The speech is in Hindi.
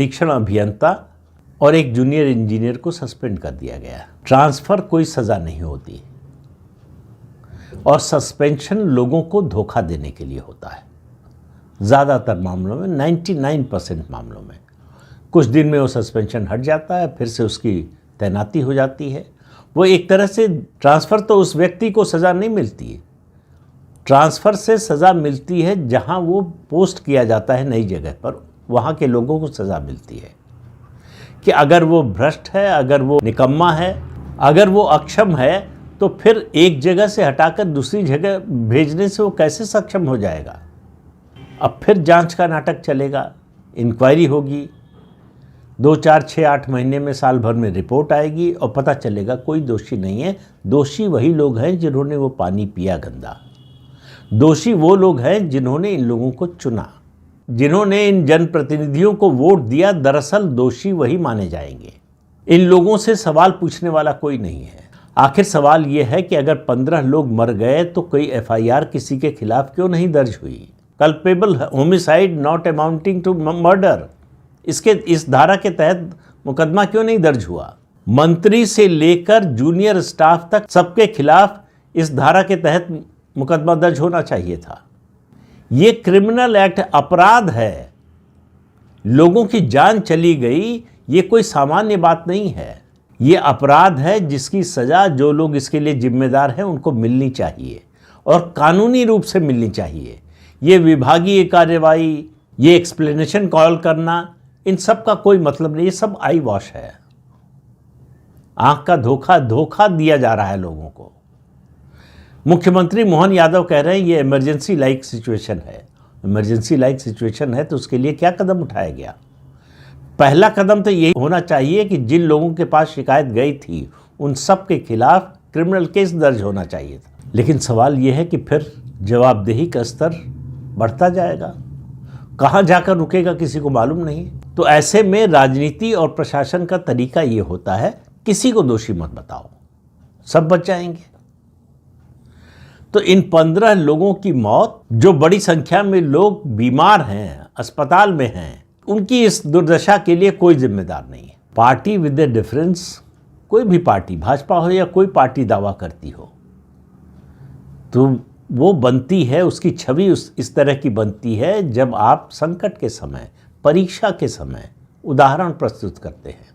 परीक्षण अभियंता और एक जूनियर इंजीनियर को सस्पेंड कर दिया गया। ट्रांसफ़र कोई सज़ा नहीं होती और सस्पेंशन लोगों को धोखा देने के लिए होता है। ज़्यादातर मामलों में 99% मामलों में कुछ दिन में वो सस्पेंशन हट जाता है, फिर से उसकी तैनाती हो जाती है। वो एक तरह से ट्रांसफ़र तो उस व्यक्ति को सज़ा नहीं मिलती है, ट्रांसफ़र से सज़ा मिलती है जहाँ वो पोस्ट किया जाता है नई जगह पर, वहाँ के लोगों को सज़ा मिलती है कि अगर वो भ्रष्ट है, अगर वो निकम्मा है, अगर वो अक्षम है, तो फिर एक जगह से हटाकर दूसरी जगह भेजने से वो कैसे सक्षम हो जाएगा। अब फिर जांच का नाटक चलेगा, इंक्वायरी होगी, 2, 4, 6, 8 महीने में, साल भर में रिपोर्ट आएगी और पता चलेगा कोई दोषी नहीं है। दोषी वही लोग हैं जिन्होंने वो पानी पिया गंदा। दोषी वो लोग हैं जिन्होंने इन लोगों को चुना, जिन्होंने इन जनप्रतिनिधियों को वोट दिया। दरअसल दोषी वही माने जाएंगे। इन लोगों से सवाल पूछने वाला कोई नहीं है। आखिर सवाल ये है कि अगर 15 लोग मर गए तो कोई एफआईआर किसी के खिलाफ क्यों नहीं दर्ज हुई? Culpable homicide not amounting to murder, इस धारा के तहत मुकदमा क्यों नहीं दर्ज हुआ? मंत्री से लेकर जूनियर स्टाफ तक सबके खिलाफ इस धारा के तहत मुकदमा दर्ज होना चाहिए था। ये क्रिमिनल एक्ट, अपराध है। लोगों की जान चली गई, ये कोई सामान्य बात नहीं है। ये अपराध है जिसकी सज़ा जो लोग इसके लिए जिम्मेदार हैं उनको मिलनी चाहिए और कानूनी रूप से मिलनी चाहिए। ये विभागीय कार्रवाई, ये एक्सप्लेनेशन कॉल करना, इन सब का कोई मतलब नहीं। ये सब आई वॉश है। आंख का धोखा दिया जा रहा है लोगों को। मुख्यमंत्री मोहन यादव कह रहे हैं ये इमरजेंसी लाइक सिचुएशन है। इमरजेंसी लाइक सिचुएशन है तो उसके लिए क्या कदम उठाया गया? पहला कदम तो यही होना चाहिए कि जिन लोगों के पास शिकायत गई थी उन सब के खिलाफ क्रिमिनल केस दर्ज होना चाहिए था। लेकिन सवाल ये है कि फिर जवाबदेही का स्तर बढ़ता जाएगा, कहाँ जाकर रुकेगा किसी को मालूम नहीं। तो ऐसे में राजनीति और प्रशासन का तरीका ये होता है, किसी को दोषी मत बताओ, सब बच जाएंगे। तो इन 15 लोगों की मौत, जो बड़ी संख्या में लोग बीमार हैं, अस्पताल में हैं, उनकी इस दुर्दशा के लिए कोई जिम्मेदार नहीं है। पार्टी विद ए डिफरेंस, कोई भी पार्टी, भाजपा हो या कोई पार्टी दावा करती हो, तो वो बनती है, उसकी छवि इस तरह की बनती है जब आप संकट के समय, परीक्षा के समय उदाहरण प्रस्तुत करते हैं।